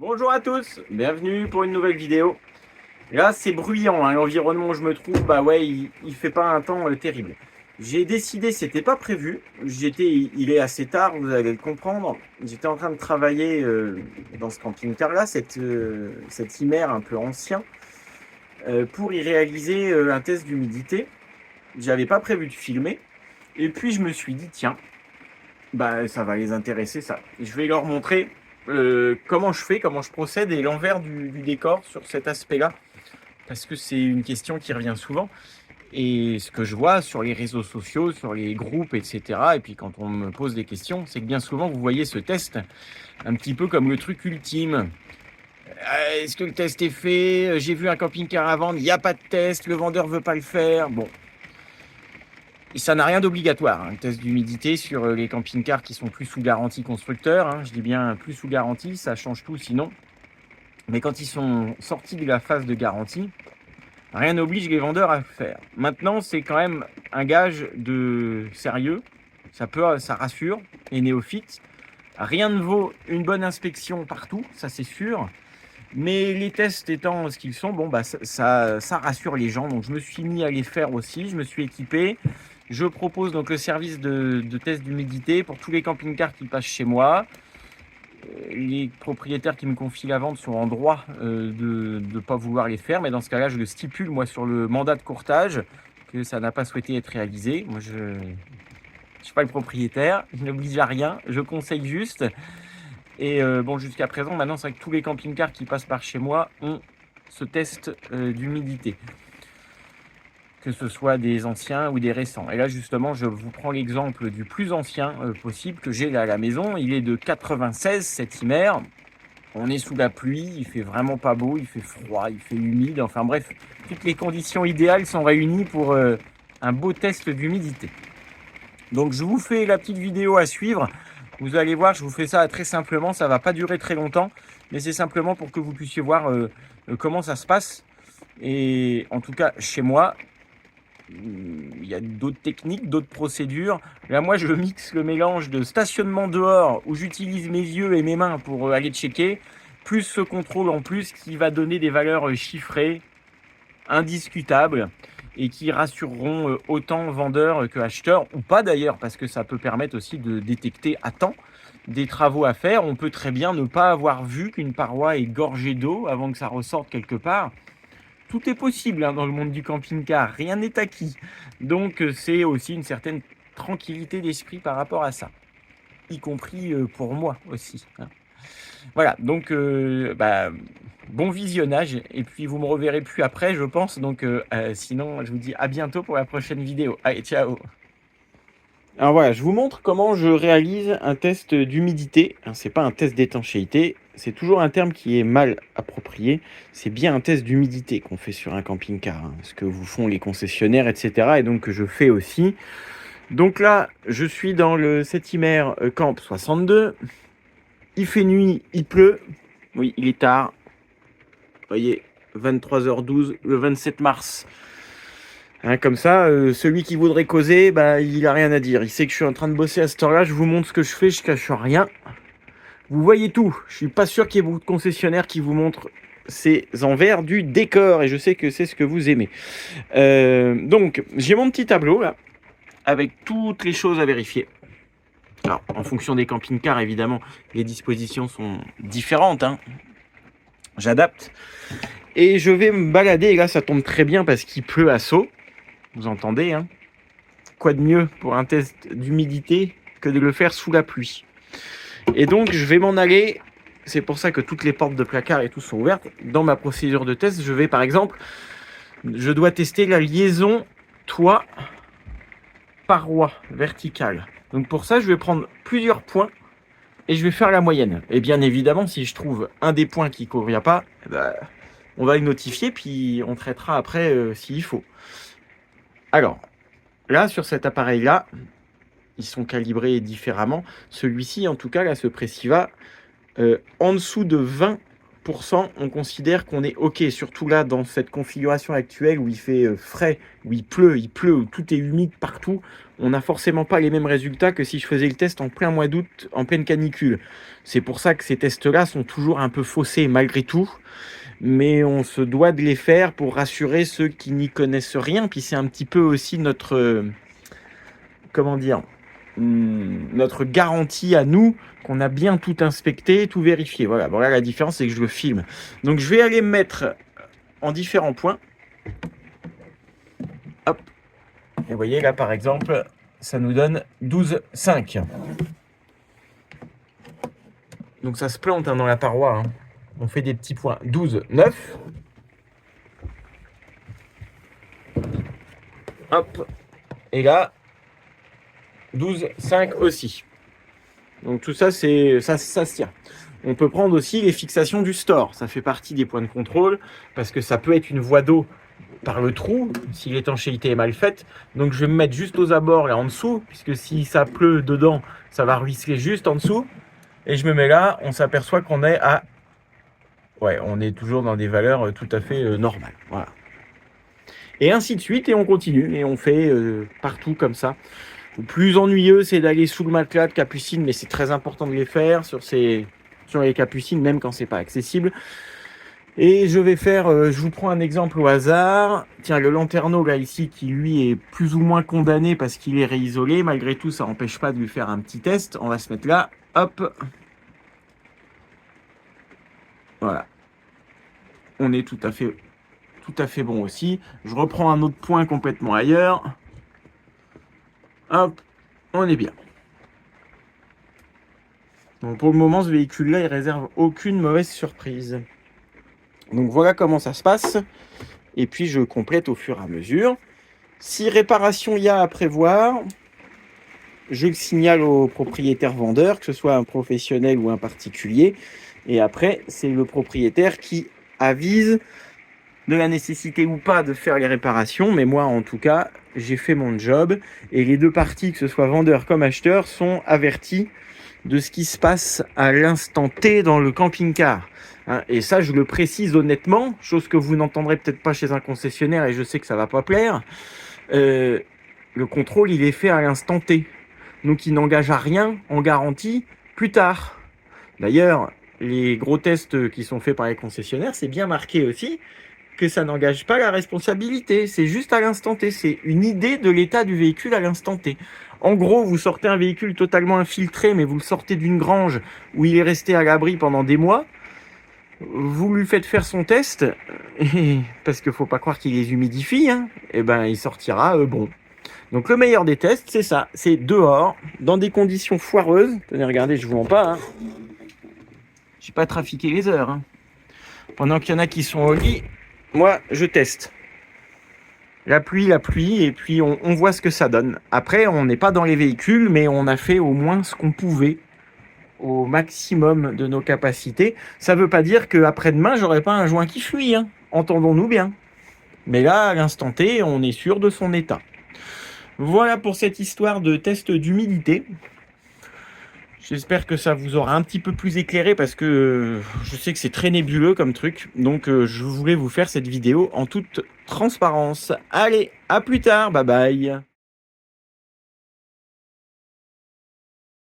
Bonjour à tous, bienvenue pour une nouvelle vidéo. Là c'est bruyant, hein, l'environnement où je me trouve, bah ouais, il fait pas un temps terrible. J'ai décidé, c'était pas prévu, il est assez tard, vous allez le comprendre. J'étais en train de travailler dans ce camping-car là, cet IMER un peu ancien, pour y réaliser un test d'humidité. J'avais pas prévu de filmer, et puis je me suis dit, tiens, bah ça va les intéresser ça. Je vais leur montrer comment je fais, comment je procède et l'envers du décor sur cet aspect-là. Parce que c'est une question qui revient souvent. Et ce que je vois sur les réseaux sociaux, sur les groupes, etc. Et puis quand on me pose des questions, c'est que bien souvent vous voyez ce test un petit peu comme le truc ultime. Est-ce que le test est fait? J'ai vu un camping-car à vendre, il n'y a pas de test, le vendeur veut pas le faire. Bon, et ça n'a rien d'obligatoire, un test d'humidité sur les camping-cars qui sont plus sous garantie constructeur. Hein, je dis bien plus sous garantie, ça change tout sinon. Mais quand ils sont sortis de la phase de garantie, rien n'oblige les vendeurs à le faire. Maintenant, c'est quand même un gage de sérieux. Ça rassure les néophytes. Rien ne vaut une bonne inspection partout, ça c'est sûr. Mais les tests étant ce qu'ils sont, bon, bah, ça rassure les gens. Donc je me suis mis à les faire aussi, je me suis équipé. Je propose donc le service de test d'humidité pour tous les camping-cars qui passent chez moi. Les propriétaires qui me confient la vente sont en droit de ne pas vouloir les faire, mais dans ce cas-là, je le stipule moi sur le mandat de courtage que ça n'a pas souhaité être réalisé. Moi, je ne suis pas le propriétaire, je n'oblige à rien, je conseille juste. Et bon, jusqu'à présent, maintenant, c'est vrai que tous les camping-cars qui passent par chez moi ont ce test d'humidité, que ce soit des anciens ou des récents. Et là, justement, je vous prends l'exemple du plus ancien possible que j'ai là à la maison. Il est de 96, cet IMER. On est sous la pluie, il fait vraiment pas beau, il fait froid, il fait humide. Enfin bref, toutes les conditions idéales sont réunies pour un beau test d'humidité. Donc je vous fais la petite vidéo à suivre. Vous allez voir, je vous fais ça très simplement. Ça va pas durer très longtemps, mais c'est simplement pour que vous puissiez voir comment ça se passe. Et en tout cas, chez moi, il y a d'autres techniques, d'autres procédures. Là, moi, je mixe le mélange de stationnement dehors, où j'utilise mes yeux et mes mains pour aller checker, plus ce contrôle en plus qui va donner des valeurs chiffrées, indiscutables, et qui rassureront autant vendeurs que acheteurs, ou pas d'ailleurs, parce que ça peut permettre aussi de détecter à temps des travaux à faire. On peut très bien ne pas avoir vu qu'une paroi est gorgée d'eau avant que ça ressorte quelque part. Tout est possible dans le monde du camping-car, rien n'est acquis. Donc c'est aussi une certaine tranquillité d'esprit par rapport à ça, y compris pour moi aussi. Voilà, donc bon visionnage, et puis vous me reverrez plus après, je pense. Donc sinon, je vous dis à bientôt pour la prochaine vidéo. Allez, ciao! Alors voilà, je vous montre comment je réalise un test d'humidité. C'est pas un test d'étanchéité, c'est toujours un terme qui est mal approprié. C'est bien un test d'humidité qu'on fait sur un camping-car, ce que vous font les concessionnaires, etc. Et donc que je fais aussi. Donc là, je suis dans le Settimer Camp 62. Il fait nuit, il pleut. Oui, il est tard. Vous voyez, 23h12, le 27 mars. Comme ça, celui qui voudrait causer, il a rien à dire. Il sait que je suis en train de bosser à cette heure-là. Je vous montre ce que je fais, je cache rien. Vous voyez tout. Je suis pas sûr qu'il y ait beaucoup de concessionnaires qui vous montrent ces envers du décor. Et je sais que c'est ce que vous aimez. Donc, j'ai mon petit tableau là, avec toutes les choses à vérifier. Alors, en fonction des camping-cars, évidemment, les dispositions sont différentes. J'adapte. Et je vais me balader. Et là, ça tombe très bien parce qu'il pleut à seau. Vous entendez, quoi de mieux pour un test d'humidité que de le faire sous la pluie. Et donc, je vais m'en aller. C'est pour ça que toutes les portes de placard et tout sont ouvertes. Dans ma procédure de test, je vais, par exemple, je dois tester la liaison toit-paroi verticale. Donc, pour ça, je vais prendre plusieurs points et je vais faire la moyenne. Et bien évidemment, si je trouve un des points qui ne convient pas, on va le notifier, puis on traitera après s'il faut. Alors, là, sur cet appareil-là, ils sont calibrés différemment. Celui-ci, en tout cas, là, ce Pressiva, en dessous de 20%, on considère qu'on est OK. Surtout là, dans cette configuration actuelle où il fait frais, où il pleut, où tout est humide partout, on n'a forcément pas les mêmes résultats que si je faisais le test en plein mois d'août, en pleine canicule. C'est pour ça que ces tests-là sont toujours un peu faussés malgré tout, mais on se doit de les faire pour rassurer ceux qui n'y connaissent rien, puis c'est un petit peu aussi notre, comment dire, notre garantie à nous qu'on a bien tout inspecté, tout vérifié. Voilà, bon là la différence c'est que je le filme. Donc je vais aller me mettre en différents points. Hop. Et vous voyez là par exemple, ça nous donne 12,5. Donc ça se plante dans la paroi. Hein. On fait des petits points. 12,9. Hop. Et là, 12,5 aussi. Donc tout ça, ça se tient. On peut prendre aussi les fixations du store. Ça fait partie des points de contrôle parce que ça peut être une voie d'eau par le trou si l'étanchéité est mal faite. Donc je vais me mettre juste aux abords et en dessous, puisque si ça pleut dedans, ça va ruisseler juste en dessous. Et je me mets là, on s'aperçoit qu'on est à... Ouais, on est toujours dans des valeurs tout à fait normales. Voilà. Et ainsi de suite, et on continue, et on fait partout comme ça. Le plus ennuyeux, c'est d'aller sous le matelas de capucine, mais c'est très important de les faire sur les capucines, même quand c'est pas accessible. Et je vais faire, je vous prends un exemple au hasard. Tiens, le lanterneau là ici, qui lui est plus ou moins condamné parce qu'il est réisolé. Malgré tout, ça n'empêche pas de lui faire un petit test. On va se mettre là, hop. Voilà. On est tout à fait bon aussi. Je reprends un autre point complètement ailleurs. Hop, on est bien. Donc pour le moment, ce véhicule-là, il réserve aucune mauvaise surprise. Donc voilà comment ça se passe. Et puis je complète au fur et à mesure. Si réparation il y a à prévoir, je le signale au propriétaire vendeur, que ce soit un professionnel ou un particulier. Et après, c'est le propriétaire qui avise de la nécessité ou pas de faire les réparations. Mais moi, en tout cas, j'ai fait mon job. Et les deux parties, que ce soit vendeur comme acheteur, sont avertis de ce qui se passe à l'instant T dans le camping-car. Et ça, je le précise honnêtement, chose que vous n'entendrez peut-être pas chez un concessionnaire, et je sais que ça va pas plaire. Le contrôle, il est fait à l'instant T. Donc, il n'engage à rien en garantie plus tard. D'ailleurs, les gros tests qui sont faits par les concessionnaires, c'est bien marqué aussi que ça n'engage pas la responsabilité. C'est juste à l'instant T. C'est une idée de l'état du véhicule à l'instant T. En gros, vous sortez un véhicule totalement infiltré, mais vous le sortez d'une grange où il est resté à l'abri pendant des mois. Vous lui faites faire son test, parce qu'il ne faut pas croire qu'il les humidifie, hein, et ben il sortira bon. Donc le meilleur des tests, c'est ça, c'est dehors, dans des conditions foireuses. Tenez, regardez, je vous mens pas. Hein. Je n'ai pas trafiqué les heures. Hein. Pendant qu'il y en a qui sont au lit, moi, je teste. La pluie, et puis on voit ce que ça donne. Après, on n'est pas dans les véhicules, mais on a fait au moins ce qu'on pouvait, au maximum de nos capacités. Ça ne veut pas dire qu'après-demain, j'aurai pas un joint qui fuit. Hein. Entendons-nous bien. Mais là, à l'instant T, on est sûr de son état. Voilà pour cette histoire de test d'humidité. J'espère que ça vous aura un petit peu plus éclairé parce que je sais que c'est très nébuleux comme truc. Donc je voulais vous faire cette vidéo en toute transparence. Allez, à plus tard, bye bye.